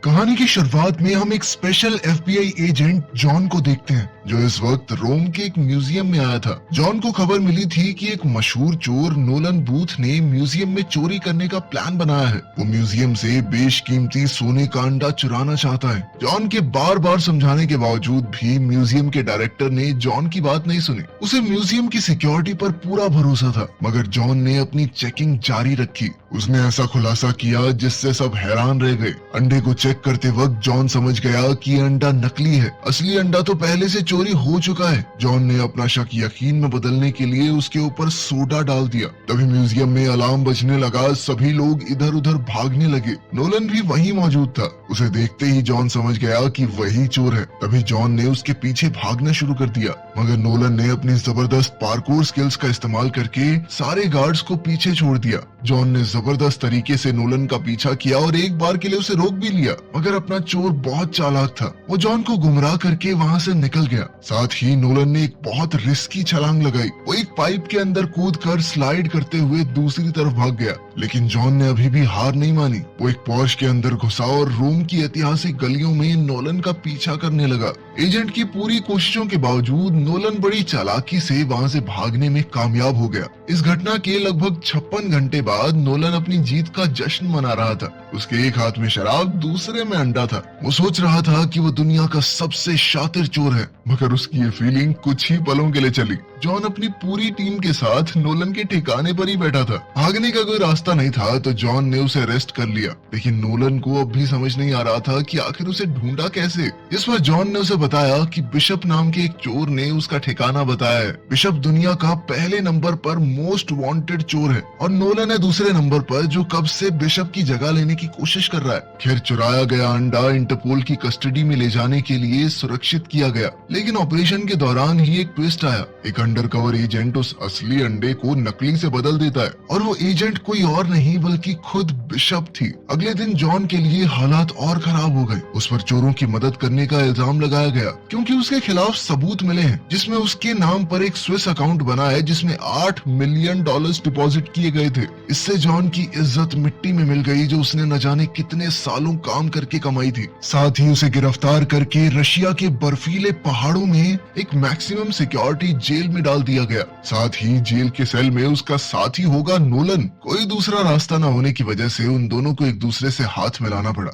कहानी की शुरुआत में हम एक स्पेशल एफबीआई एजेंट जॉन को देखते हैं जो इस वक्त रोम के एक म्यूजियम में आया था। जॉन को खबर मिली थी कि एक मशहूर चोर नोलन बूथ ने म्यूजियम में चोरी करने का प्लान बनाया है। वो म्यूजियम से बेशकीमती सोने का अंडा चुराना चाहता है। जॉन के बार बार समझाने के बावजूद भी म्यूजियम के डायरेक्टर ने जॉन की बात नहीं सुनी। उसे म्यूजियम की सिक्योरिटी पर पूरा भरोसा था, मगर जॉन ने अपनी चेकिंग जारी रखी। उसने ऐसा खुलासा किया जिससे सब हैरान रह गए। अंडे को चेक करते वक्त जॉन समझ गया कि अंडा नकली है। असली अंडा तो पहले से चोरी हो चुका है। जॉन ने अपना शक यकीन में बदलने के लिए उसके ऊपर सोडा डाल दिया। तभी म्यूजियम में अलार्म बजने लगा। सभी लोग इधर उधर भागने लगे। नोलन भी वहीं मौजूद था। उसे देखते ही जॉन समझ गया कि वही चोर है। तभी जॉन ने उसके पीछे भागना शुरू कर दिया, मगर नोलन ने अपनी जबरदस्त पार्कोर स्किल्स का इस्तेमाल करके सारे गार्ड्स को पीछे छोड़ दिया। जॉन ने जबरदस्त तरीके से नोलन का पीछा किया और एक बार के लिए उसे रोक भी लिया, मगर अपना चोर बहुत चालाक था। वो जॉन को गुमराह करके वहाँ से निकल गया। साथ ही नोलन ने एक बहुत रिस्की छलांग लगाई। वो एक पाइप के अंदर कूदकर स्लाइड करते हुए दूसरी तरफ भाग गया, लेकिन जॉन ने अभी भी हार नहीं मानी। वो एक पॉश के अंदर घुसा और रोम की ऐतिहासिक गलियों में नोलन का पीछा करने लगा। एजेंट की पूरी कोशिशों के बावजूद नोलन बड़ी चालाकी से वहाँ से भागने में कामयाब हो गया। इस घटना के लगभग 56 घंटे बाद नोलन अपनी जीत का जश्न मना रहा था। उसके एक हाथ में शराब, दूसरे में अंडा था। वो सोच रहा था कि वो दुनिया का सबसे शातिर चोर है, मगर उसकी ये फीलिंग कुछ ही पलों के लिए चली। जॉन अपनी पूरी टीम के साथ नोलन के ठिकाने पर ही बैठा था। भागने का कोई रास्ता नहीं था तो जॉन ने उसे अरेस्ट कर लिया, लेकिन नोलन को अब भी समझ नहीं आ रहा था कि आखिर उसे ढूंढा कैसे। इस पर जॉन ने उसे बताया कि बिशप नाम के एक चोर ने उसका ठिकाना बताया है। बिशप दुनिया का पहले नंबर पर मोस्ट वांटेड चोर है और नोलन है दूसरे नंबर पर, जो कब से बिशप की जगह लेने की कोशिश कर रहा है। खैर, चुराया गया अंडा इंटरपोल की कस्टडी में ले जाने के लिए सुरक्षित किया गया, लेकिन ऑपरेशन के दौरान ही एक ट्विस्ट आया। एक अंडरकवर एजेंट उस असली अंडे को नकली से बदल देता है और वो एजेंट कोई और नहीं बल्कि खुद बिशप थी। अगले दिन जॉन के लिए हालात और खराब हो गए। उस पर चोरों की मदद करने का इल्जाम लगाया गया क्योंकि उसके खिलाफ सबूत मिले हैं जिसमें उसके नाम पर एक स्विस अकाउंट बना है जिसमें $8 मिलियन डिपॉजिट किए गए थे। इससे जॉन की इज्जत मिट्टी में मिल गई जो उसने न जाने कितने सालों काम करके कमाई थी। साथ ही उसे गिरफ्तार करके रशिया के बर्फीले पहाड़ों में एक मैक्सिमम सिक्योरिटी जेल में डाल दिया गया। साथ ही जेल के सेल में उसका साथी होगा नोलन। कोई दूसरा रास्ता न होने की वजह से उन दोनों को एक दूसरे से हाथ मिलाना पड़ा।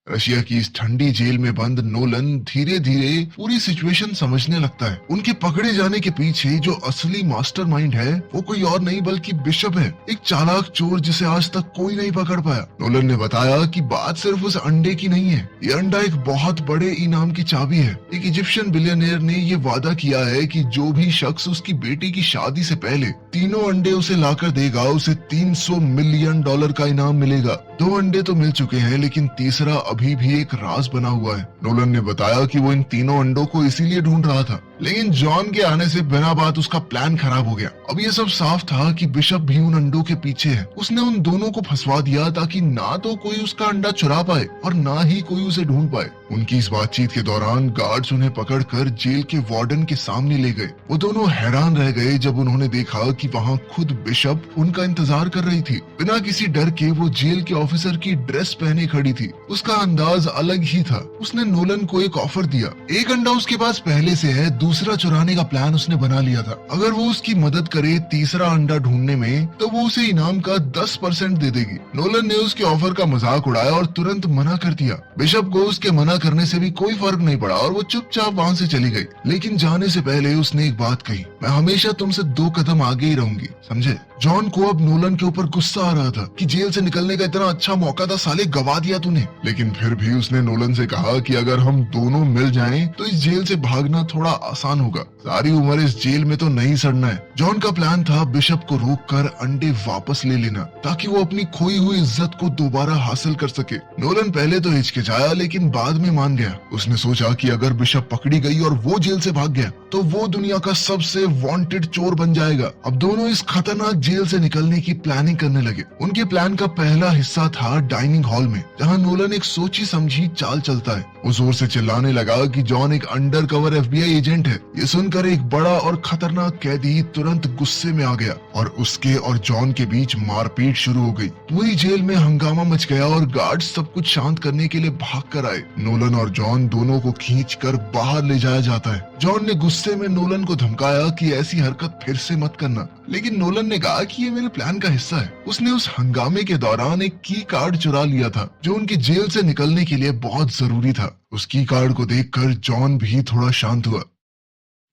रशिया की इस ठंडी जेल में बंद नोलन धीरे धीरे पूरी सिचुएशन समझने लगता है। उनके पकड़े जाने के पीछे जो असली मास्टरमाइंड है वो कोई और नहीं बल्कि बिशप है, एक चालाक चोर जिसे आज तक कोई नहीं पकड़ पाया। नोलन ने बताया कि बात सिर्फ उस अंडे की नहीं है, ये अंडा एक बहुत बड़े इनाम की चाबी है। एक इजिप्शियन बिलियनियर ने ये वादा किया है कि जो भी शख्स उसकी बेटी की शादी से पहले तीनों अंडे उसे लाकर देगा उसे $300 मिलियन का इनाम मिलेगा। 2 अंडे तो मिल चुके हैं, लेकिन तीसरा अभी भी एक राज बना हुआ है। नोलन ने बताया कि वो इन तीनों अंडों को इसीलिए ढूंढ रहा था, लेकिन जॉन के आने से बिना बात उसका प्लान खराब हो गया। अब ये सब साफ था कि बिशप भी उन अंडों के पीछे है। उसने उन दोनों को फंसवा दिया ताकि ना तो कोई उसका अंडा चुरा पाए और ना ही कोई उसे ढूंढ पाए। उनकी इस बातचीत के दौरान गार्ड्स उन्हें पकड़कर जेल के वार्डन के सामने ले गए। वो दोनों हैरान रह गए जब उन्होंने देखा कि वहाँ खुद बिशप उनका इंतजार कर रही थी। बिना किसी डर के वो जेल के ऑफिसर की ड्रेस पहने खड़ी थी। उसका अंदाज अलग ही था। उसने नोलन को एक ऑफर दिया। एक अंडा उसके पास पहले से है, दूसरा चुराने का प्लान उसने बना लिया था। अगर वो उसकी मदद करे तीसरा अंडा ढूंढने में तो वो उसे इनाम का 10% दे देगी। नोलन ने उसके ऑफर का मजाक उड़ाया और तुरंत मना कर दिया। बिशप को उसके मना करने से भी कोई फर्क नहीं पड़ा और वो चुपचाप वहाँ से चली गई। लेकिन जाने से पहले उसने एक बात कही, मैं हमेशा तुमसे 2 कदम आगे ही रहूंगी, समझे? जॉन को अब नोलन के ऊपर गुस्सा आ रहा था कि जेल से निकलने का इतना अच्छा मौका था, साले गवा दिया तूने। लेकिन फिर भी उसने नोलन से कहा कि अगर हम दोनों मिल जाएं तो इस जेल से भागना थोड़ा आसान होगा। सारी उम्र इस जेल में तो नहीं सड़ना है। जॉन का प्लान था बिशप को रोककर अंडे वापस ले लेना ताकि वो अपनी खोई हुई इज्जत को दोबारा हासिल कर सके। नोलन पहले तो हिचकिचाया लेकिन बाद में मान गया। उसने सोचा कि अगर बिशप पकड़ी गई और वो जेल से भाग गया तो वो दुनिया का सबसे वांटेड चोर बन जाएगा। अब दोनों इस खतरनाक जेल से निकलने की प्लानिंग करने लगे। उनके प्लान का पहला हिस्सा था डाइनिंग हॉल में, जहां नोलन एक सोची समझी चाल चलता है। वो जोर से चिल्लाने लगा कि जॉन एक अंडर कवर FBI एजेंट है। ये सुनकर एक बड़ा और खतरनाक कैदी तुरंत गुस्से में आ गया और उसके और जॉन के बीच मारपीट शुरू हो गई। पूरी जेल में हंगामा मच गया और गार्ड्स सब कुछ शांत करने के लिए भाग कर आए। नोलन और जॉन दोनों को खींचकर बाहर ले जाया जाता है। जॉन ने गुस्से में नोलन को धमकाया कि ऐसी हरकत फिर से मत करना, लेकिन नोलन ने कहा कि ये मेरे प्लान का हिस्सा है। उसने उस हंगामे के दौरान एक की कार्ड चुरा लिया था जो उनकी जेल से निकलने के लिए बहुत जरूरी था। उस की कार्ड को देखकर जॉन भी थोड़ा शांत हुआ।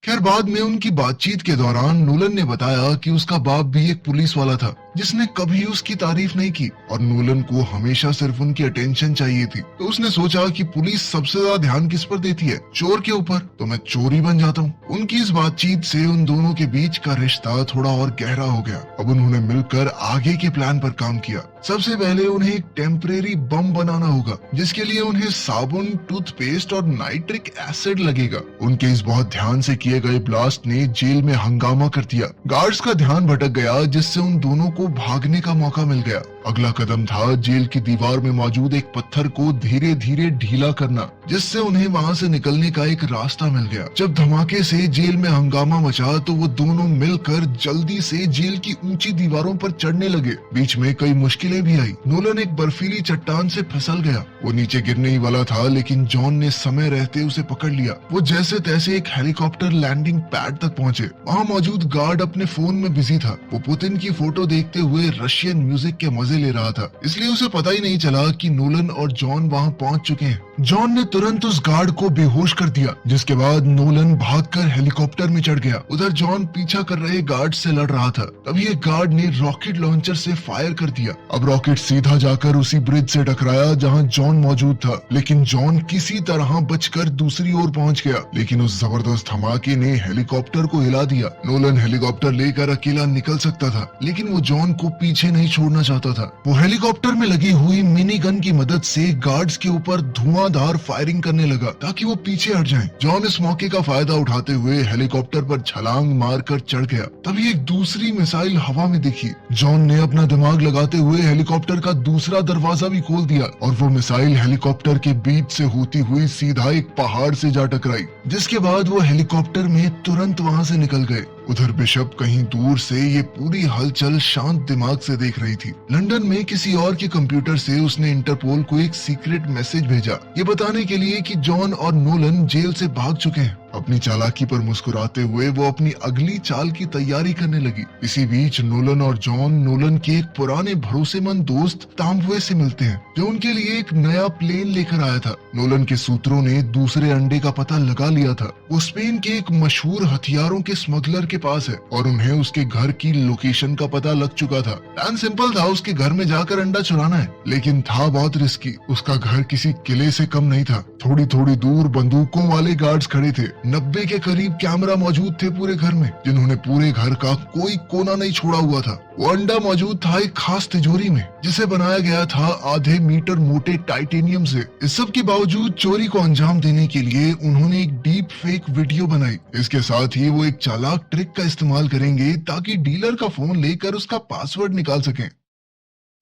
खैर, बाद में उनकी बातचीत के दौरान नोलन ने बताया कि उसका बाप भी एक पुलिस वाला था जिसने कभी उसकी तारीफ नहीं की और नोलन को हमेशा सिर्फ उनकी अटेंशन चाहिए थी। तो उसने सोचा कि पुलिस सबसे ज्यादा ध्यान किस पर देती है, चोर के ऊपर, तो मैं चोर ही बन जाता हूँ। उनकी इस बातचीत से उन दोनों के बीच का रिश्ता थोड़ा और गहरा हो गया। अब उन्होंने मिलकर आगे के प्लान पर काम किया। सबसे पहले उन्हें एक टेम्परेरी बम बनाना होगा जिसके लिए उन्हें साबुन, टूथपेस्ट और नाइट्रिक एसिड लगेगा। उनके इस बहुत ध्यान से किए गए ब्लास्ट ने जेल में हंगामा कर दिया। गार्ड्स का ध्यान भटक गया जिससे उन दोनों को भागने का मौका मिल गया। अगला कदम था जेल की दीवार में मौजूद एक पत्थर को धीरे धीरे ढीला करना जिससे उन्हें वहां से निकलने का एक रास्ता मिल गया। जब धमाके से जेल में हंगामा मचा तो वो दोनों मिलकर जल्दी से जेल की ऊंची दीवारों पर चढ़ने लगे। बीच में कई मुश्किलें भी आई। नोलन एक बर्फीली चट्टान से फिसल गया। वो नीचे गिरने ही वाला था, लेकिन जॉन ने समय रहते उसे पकड़ लिया। वो जैसे तैसे एक हेलीकॉप्टर लैंडिंग पैड तक पहुंचे। वहाँ मौजूद गार्ड अपने फोन में बिजी था। वो पुतिन की फोटो देखते हुए रशियन म्यूजिक के मजे ले रहा था, इसलिए उसे पता ही नहीं चला कि नोलन और जॉन वहाँ पहुंच चुके हैं। जॉन ने तुरंत उस गार्ड को बेहोश कर दिया, जिसके बाद नोलन भागकर हेलीकॉप्टर में चढ़ गया। उधर जॉन पीछा कर रहे गार्ड से लड़ रहा था। तभी एक गार्ड ने रॉकेट लॉन्चर से फायर कर दिया। अब रॉकेट सीधा जाकर उसी ब्रिज से टकराया जहां जॉन मौजूद था, लेकिन जॉन किसी तरह बचकर दूसरी ओर पहुंच गया। लेकिन उस जबरदस्त धमाके ने हेलीकॉप्टर को हिला दिया। नोलन हेलीकॉप्टर लेकर अकेला निकल सकता था, लेकिन वो जॉन को पीछे नहीं छोड़ना चाहता था। वो हेलीकॉप्टर में लगी हुई मिनी गन की मदद से गार्ड्स के ऊपर धुआंधार फायरिंग करने लगा ताकि वो पीछे हट जाएं। जॉन इस मौके का फायदा उठाते हुए हेलीकॉप्टर पर छलांग मारकर चढ़ गया। तभी एक दूसरी मिसाइल हवा में दिखी। जॉन ने अपना दिमाग लगाते हुए हेलीकॉप्टर का दूसरा दरवाजा भी खोल दिया और वो मिसाइल हेलीकॉप्टर के बीच से होती हुई सीधा एक पहाड़ से जा टकराई, जिसके बाद वो हेलीकॉप्टर में तुरंत वहां से निकल गए। उधर बिशप कहीं दूर से ये पूरी हलचल शांत दिमाग से देख रही थी। लंदन में किसी और के कंप्यूटर से उसने इंटरपोल को एक सीक्रेट मैसेज भेजा, ये बताने के लिए कि जॉन और नोलन जेल से भाग चुके हैं। अपनी चालाकी पर मुस्कुराते हुए वो अपनी अगली चाल की तैयारी करने लगी। इसी बीच नोलन और जॉन नोलन के एक पुराने भरोसेमंद दोस्त ताम्बुए से मिलते हैं, जो उनके लिए एक नया प्लेन लेकर आया था। नोलन के सूत्रों ने दूसरे अंडे का पता लगा लिया था। वो स्पेन के एक मशहूर हथियारों के स्मगलर के पास है और उन्हें उसके घर की लोकेशन का पता लग चुका था। प्लान सिंपल था, उसके घर में जाकर अंडा चुराना है, लेकिन था बहुत रिस्की। उसका घर किसी किले से कम नहीं था। थोड़ी थोड़ी दूर बंदूकों वाले गार्ड्स खड़े थे। 90 के करीब कैमरा मौजूद थे पूरे घर में, जिन्होंने पूरे घर का कोई कोना नहीं छोड़ा हुआ था। वो अंडा मौजूद था एक खास तिजोरी में, जिसे बनाया गया था आधे मीटर मोटे टाइटेनियम से। इस सब के बावजूद चोरी को अंजाम देने के लिए उन्होंने एक डीप फेक वीडियो बनाई। इसके साथ ही वो एक चालाक ट्रिक का इस्तेमाल करेंगे ताकि डीलर का फोन लेकर उसका पासवर्ड निकाल सकें।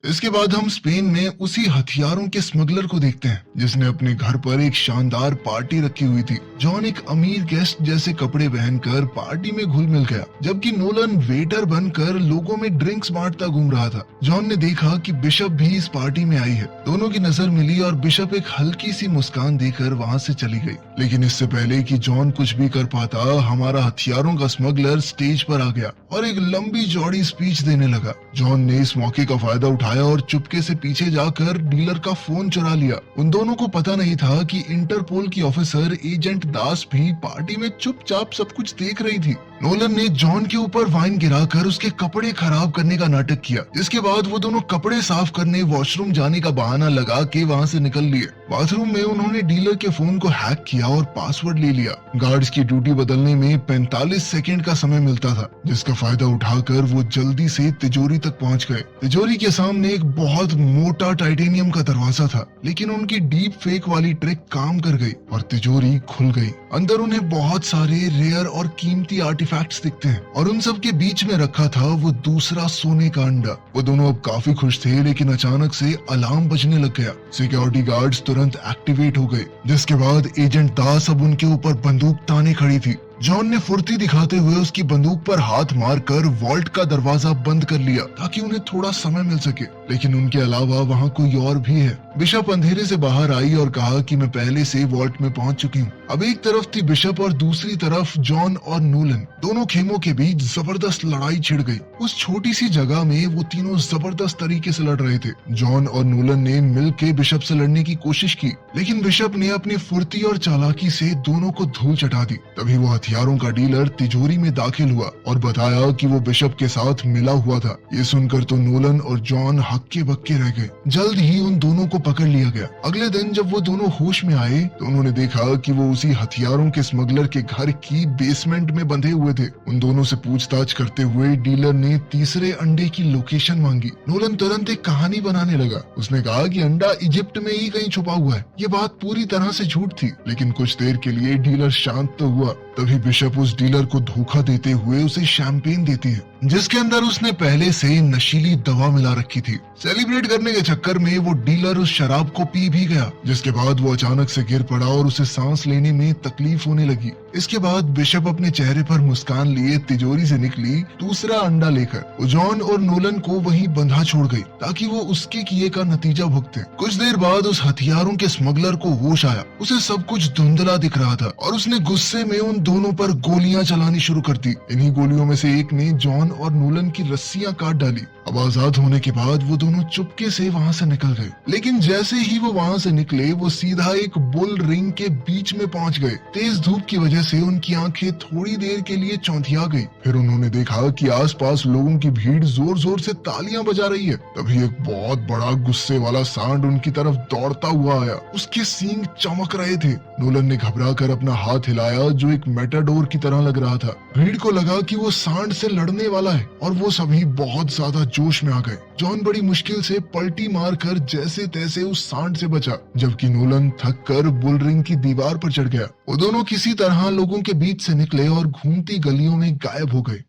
इसके बाद हम स्पेन में उसी हथियारों के स्मगलर को देखते हैं, जिसने अपने घर पर एक शानदार पार्टी रखी हुई थी। जॉन एक अमीर गेस्ट जैसे कपड़े पहनकर पार्टी में घुल मिल गया, जबकि नोलन वेटर बनकर लोगों में ड्रिंक्स बांटता घूम रहा था। जॉन ने देखा कि बिशप भी इस पार्टी में आई है। दोनों की नजर मिली और बिशप एक हल्की सी मुस्कान देकर वहां से चली गई। लेकिन इससे पहले कि जॉन कुछ भी कर पाता, हमारा हथियारों का स्मगलर स्टेज पर आ गया और एक लंबी चौड़ी स्पीच देने लगा। जॉन ने इस मौके का फायदा उठाया और चुपके से पीछे जाकर डीलर का फोन चुरा लिया। उन दोनों को पता नहीं था कि इंटरपोल की ऑफिसर एजेंट दास भी पार्टी में चुपचाप सब कुछ देख रही थी। नोलन ने जॉन के ऊपर वाइन गिराकर उसके कपड़े खराब करने का नाटक किया, जिसके बाद वो दोनों कपड़े साफ करने वॉशरूम जाने का बहाना लगा के वहाँ से निकल लिए। बाथरूम में उन्होंने डीलर के फोन को हैक किया और पासवर्ड ले लिया। गार्ड्स की ड्यूटी बदलने में 45 सेकंड का समय मिलता था, जिसका फायदा उठाकर वो जल्दी से तिजोरी तक पहुँच गए। तिजोरी के सामने सामने एक बहुत मोटा टाइटेनियम का दरवाजा था, लेकिन उनकी डीप फेक वाली ट्रिक काम कर गई और तिजोरी खुल गई। अंदर उन्हें बहुत सारे रेयर और कीमती आर्टिफैक्ट्स दिखते हैं और उन सब के बीच में रखा था वो दूसरा सोने का अंडा। वो दोनों अब काफी खुश थे, लेकिन अचानक से अलार्म बजने लग गया। सिक्योरिटी गार्ड्स तुरंत एक्टिवेट हो गए, जिसके बाद एजेंट दास अब उनके ऊपर बंदूक ताने खड़ी थी। जॉन ने फुर्ती दिखाते हुए उसकी बंदूक पर हाथ मारकर वॉल्ट का दरवाजा बंद कर लिया ताकि उन्हें थोड़ा समय मिल सके, लेकिन उनके अलावा वहाँ कोई और भी है। बिशप अंधेरे से बाहर आई और कहा कि मैं पहले से वॉल्ट में पहुंच चुकी हूँ। अब एक तरफ थी बिशप और दूसरी तरफ जॉन और नोलन। दोनों खेमों के बीच जबरदस्त लड़ाई छिड़ गई। उस छोटी सी जगह में वो तीनों जबरदस्त तरीके से लड़ रहे थे। जॉन और नोलन ने मिलकर बिशप से लड़ने की कोशिश की, लेकिन बिशप ने अपनी फुर्ती और चालाकी से दोनों को धूल चटा दी। तभी वो हथियारों का डीलर तिजोरी में दाखिल हुआ और बताया कि वो बिशप के साथ मिला हुआ था। ये सुनकर तो नोलन और जॉन हक्के बक्के रह गए। जल्द ही उन दोनों को पकड़ लिया गया। अगले दिन जब वो दोनों होश में आए तो उन्होंने देखा कि वो उसी हथियारों के स्मगलर के घर की बेसमेंट में बंधे हुए थे। उन दोनों से पूछताछ करते हुए डीलर ने तीसरे अंडे की लोकेशन मांगी। नोलन तुरंत एक कहानी बनाने लगा। उसने कहा कि अंडा इजिप्ट में ही कहीं छुपा हुआ है। ये बात पूरी तरह से झूठ थी, लेकिन कुछ देर के लिए डीलर शांत तो हुआ। तभी बिशप उस डीलर को धोखा देते हुए उसे शैंपेन देती है, जिसके अंदर उसने पहले से नशीली दवा मिला रखी थी। सेलिब्रेट करने के चक्कर में वो डीलर उस शराब को पी भी गया, जिसके बाद वो अचानक से गिर पड़ा और उसे सांस लेने में तकलीफ होने लगी। इसके बाद बिशप अपने चेहरे पर मुस्कान लिए तिजोरी से निकली दूसरा अंडा लेकर। वो जॉन और नोलन को वहीं बंधा छोड़ गई ताकि वो उसके किए का नतीजा भुगते। कुछ देर बाद उस हथियारों के स्मगलर को होश आया। उसे सब कुछ धुंधला दिख रहा था और उसने गुस्से में उन दोनों पर गोलियां चलानी शुरू कर दी। इन्हीं गोलियों में से एक ने जॉन और नोलन की रस्सियां काट डाली। अब आजाद होने के बाद वो दोनों चुपके से वहाँ से निकल गए, लेकिन जैसे ही वो वहाँ से निकले वो सीधा एक बुल रिंग के बीच में पहुँच गए। तेज धूप की वजह से उनकी आंखें थोड़ी देर के लिए चौंधिया गई। फिर उन्होंने देखा कि आसपास लोगों की भीड़ जोर जोर से तालियां बजा रही है। तभी एक बहुत बड़ा गुस्से वाला सांड उनकी तरफ दौड़ता हुआ आया। उसके सींग चमक रहे थे। नोलन ने घबराकर अपना हाथ हिलाया, जो एक मेटाडोर की तरह लग रहा था। भीड़ को लगा कि वो सांड से लड़ने वाला है और वो सभी बहुत ज्यादा जोश में आ गए। जॉन बड़ी मुश्किल से पलटी मारकर जैसे तैसे उस सांड से बचा, जबकि नोलन थक कर बुल रिंग की दीवार पर चढ़ गया। वो दोनों किसी तरह लोगों के बीच से निकले और घूमती गलियों में गायब हो गए।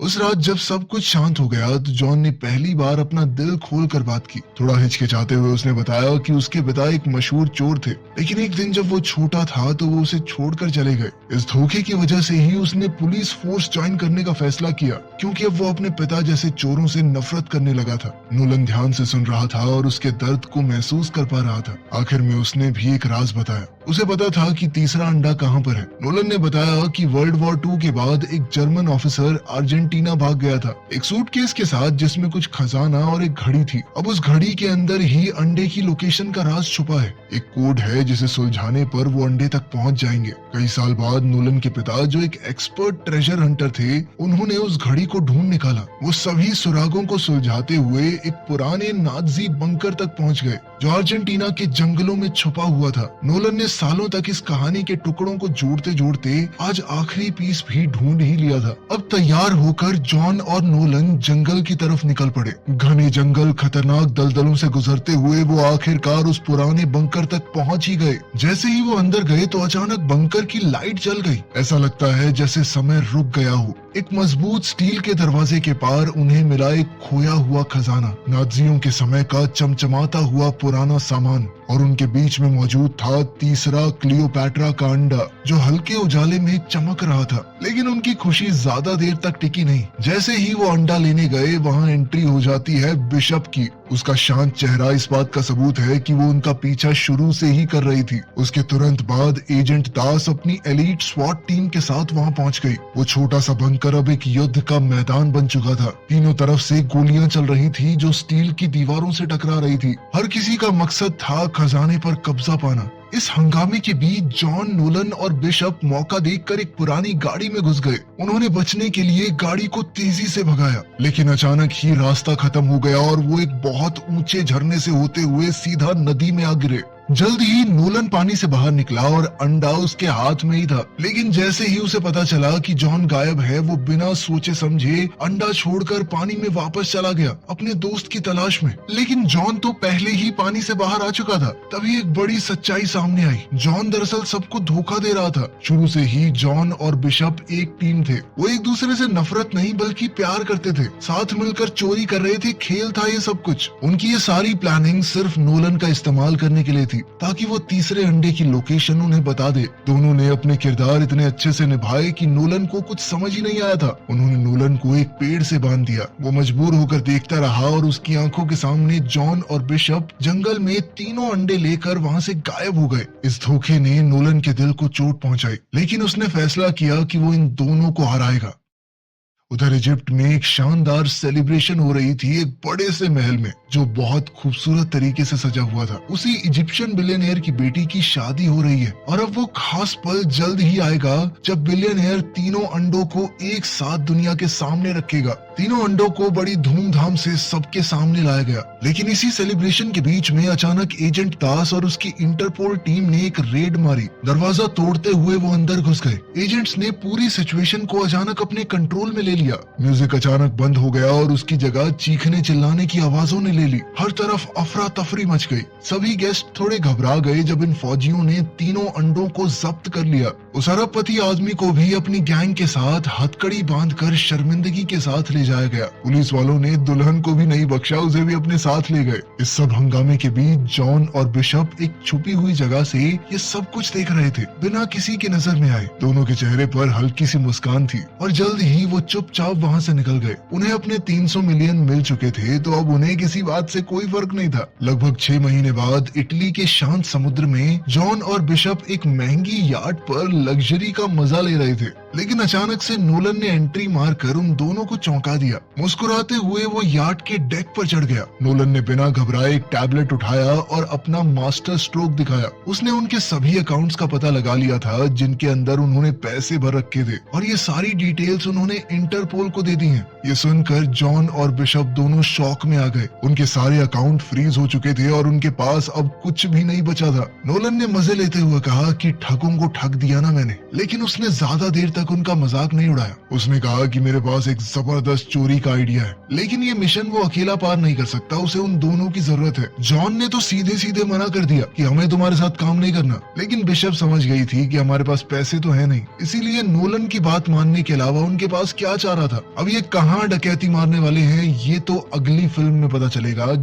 उस रात जब सब कुछ शांत हो गया तो जॉन ने पहली बार अपना दिल खोल कर बात की। थोड़ा हिचकिचाते हुए उसने बताया कि उसके पिता एक मशहूर चोर थे, लेकिन एक दिन जब वो छोटा था तो वो उसे छोड़कर चले गए। इस धोखे की वजह से ही उसने पुलिस फोर्स ज्वाइन करने का फैसला किया, क्योंकि अब वो अपने पिता जैसे चोरों से नफरत करने लगा था। नोलन ध्यान से सुन रहा था और उसके दर्द को महसूस कर पा रहा था। आखिर में उसने भी एक राज बताया। उसे पता था कि तीसरा अंडा कहाँ पर है। नोलन ने बताया कि वर्ल्ड वॉर 2 के बाद एक जर्मन ऑफिसर अर्जेंटीना भाग गया था, एक सूटकेस के साथ जिसमें कुछ खजाना और एक घड़ी थी। अब उस घड़ी के अंदर ही अंडे की लोकेशन का राज छुपा है। एक कोड है जिसे सुलझाने पर वो अंडे तक पहुंच जाएंगे। कई साल बाद नोलन के पिता, जो एक एक्सपर्ट ट्रेजर हंटर थे, उन्होंने उस घड़ी को ढूंढ निकाला। वो सभी सुरागों को सुलझाते हुए एक पुराने नाजी बंकर तक पहुंच गए, जो अर्जेंटीना के जंगलों में छुपा हुआ था। नोलन ने सालों तक इस कहानी के टुकड़ों को जोड़ते जोड़ते आज आखिरी पीस भी ढूंढ ही लिया था। अब तैयार होकर जॉन और नोलन जंगल की तरफ निकल पड़े। घने जंगल, खतरनाक दलदलों से गुजरते हुए वो आखिरकार उस पुराने बंकर तक पहुंच ही गए। जैसे ही वो अंदर गए तो अचानक बंकर की लाइट जल गई। ऐसा लगता है जैसे समय रुक गया हो। एक मजबूत स्टील के दरवाजे के पार उन्हें मिला एक खोया हुआ खजाना, नाजियों के समय का चमचमाता हुआ पुराना सामान, और उनके बीच में मौजूद था तीसरा क्लियोपैट्रा का अंडा, जो हल्के उजाले में चमक रहा था। लेकिन उनकी खुशी ज्यादा देर तक टिकी नहीं। जैसे ही वो अंडा लेने गए, वहाँ एंट्री हो जाती है बिशप की। उसका शांत चेहरा इस बात का सबूत है कि वो उनका पीछा शुरू से ही कर रही थी। उसके तुरंत बाद एजेंट दास अपनी एलीट स्वाट टीम के साथ वहाँ पहुँच गई। वो छोटा सा बंकर अब एक युद्ध का मैदान बन चुका था। तीनों तरफ से गोलियां चल रही थी जो स्टील की दीवारों से टकरा रही थी। हर किसी का मकसद था खजाने पर कब्जा पाना। इस हंगामे के बीच जॉन, नोलन और बिशप मौका देखकर एक पुरानी गाड़ी में घुस गए। उन्होंने बचने के लिए गाड़ी को तेजी से भगाया, लेकिन अचानक ही रास्ता खत्म हो गया और वो एक बहुत ऊंचे झरने से होते हुए सीधा नदी में आ गिरे। जल्द ही नोलन पानी से बाहर निकला और अंडा उसके हाथ में ही था। लेकिन जैसे ही उसे पता चला कि जॉन गायब है, वो बिना सोचे समझे अंडा छोड़कर पानी में वापस चला गया अपने दोस्त की तलाश में। लेकिन जॉन तो पहले ही पानी से बाहर आ चुका था। तभी एक बड़ी सच्चाई सामने आई। जॉन दरअसल सबको धोखा दे रहा था। शुरू से ही जॉन और बिशप एक टीम थे। वो एक दूसरे से नफरत नहीं बल्कि प्यार करते थे। साथ मिलकर चोरी कर रहे थे। खेल था ये सब कुछ। उनकी ये सारी प्लानिंग सिर्फ नोलन का इस्तेमाल करने के लिए थी, ताकि वो तीसरे अंडे की लोकेशन उन्हें बता दे। दोनों ने अपने किरदार इतने अच्छे से निभाए कि नोलन को कुछ समझ ही नहीं आया था। उन्होंने नोलन को एक पेड़ से बांध दिया। वो मजबूर होकर देखता रहा और उसकी आंखों के सामने जॉन और बिशप जंगल में तीनों अंडे लेकर वहां से गायब हो गए। इस धोखे ने नोलन के दिल को चोट पहुंचाई, लेकिन उसने फैसला किया कि वो इन दोनों को हराएगा। उधर इजिप्ट में एक शानदार सेलिब्रेशन हो रही थी एक बड़े से महल में, जो बहुत खूबसूरत तरीके से सजा हुआ था। उसी इजिप्शियन बिलियनियर की बेटी की शादी हो रही है और अब वो खास पल जल्द ही आएगा जब बिलियनियर तीनों अंडों को एक साथ दुनिया के सामने रखेगा। तीनों अंडों को बड़ी धूमधाम से सबके सामने लाया गया। लेकिन इसी सेलिब्रेशन के बीच में अचानक एजेंट दास और उसकी इंटरपोल टीम ने एक रेड मारी। दरवाजा तोड़ते हुए वो अंदर घुस गए। एजेंट्स ने पूरी सिचुएशन को अचानक अपने कंट्रोल में ले लिया। म्यूजिक अचानक बंद हो गया और उसकी जगह चीखने चिल्लाने की आवाजों ने ले ली। हर तरफ अफरा तफरी मच गई। सभी गेस्ट थोड़े घबरा गए जब इन फौजियों ने तीनों अंडों को जब्त कर लिया। उस अरबपति आदमी को भी अपनी गैंग के साथ हथकड़ी बांधकर शर्मिंदगी के साथ ले जाया गया। पुलिस वालों ने दुल्हन को भी नहीं बख्शा, उसे भी अपने साथ ले गए। इस सब हंगामे के बीच जॉन और बिशप एक छुपी हुई जगह से ये सब कुछ देख रहे थे, बिना किसी की नजर में आए। दोनों के चेहरे पर हल्की सी मुस्कान थी और जल्द ही वो चुपचाप वहाँ से निकल गए। उन्हें अपने 300 मिलियन मिल चुके थे, तो अब उन्हें किसी बात से कोई फर्क नहीं था। लगभग 6 महीने बाद इटली के शांत समुद्र में जॉन और बिशप एक महंगी याट पर लग्जरी का मजा ले रहे थे। लेकिन अचानक से नोलन ने एंट्री मारकर उन दोनों को चौंका दिया। मुस्कुराते हुए वो याट के डेक पर चढ़ गया। नोलन ने बिना घबराए एक टैबलेट उठाया और अपना मास्टर स्ट्रोक दिखाया। उसने उनके सभी अकाउंट्स का पता लगा लिया था जिनके अंदर उन्होंने पैसे भर रखे थे, और ये सारी डिटेल्स उन्होंने इंटरपोल को दे दी हैं। ये सुनकर जॉन और बिशप दोनों शॉक में आ गए। उनके सारे अकाउंट फ्रीज हो चुके थे और उनके पास अब कुछ भी नहीं बचा था। नोलन ने मजे लेते हुए कहा कि ठगों को ठग दिया ना मैंने, लेकिन उसने ज्यादा देर तक उनका मजाक नहीं उड़ाया। उसने कहा कि मेरे पास एक जबरदस्त चोरी का आइडिया है, लेकिन ये मिशन वो अकेला पार नहीं कर सकता, उसे उन दोनों की जरूरत है। जॉन ने तो सीधे सीधे मना कर दिया कि हमें तुम्हारे साथ काम नहीं करना, लेकिन बिशप समझ गई थी कि हमारे पास पैसे तो है नहीं, इसीलिए नोलन की बात मानने के अलावा उनके पास क्या चाह रहा था। अब ये कहाँ डकैती मारने वाले हैं, ये तो अगली फिल्म में पता चलेगा।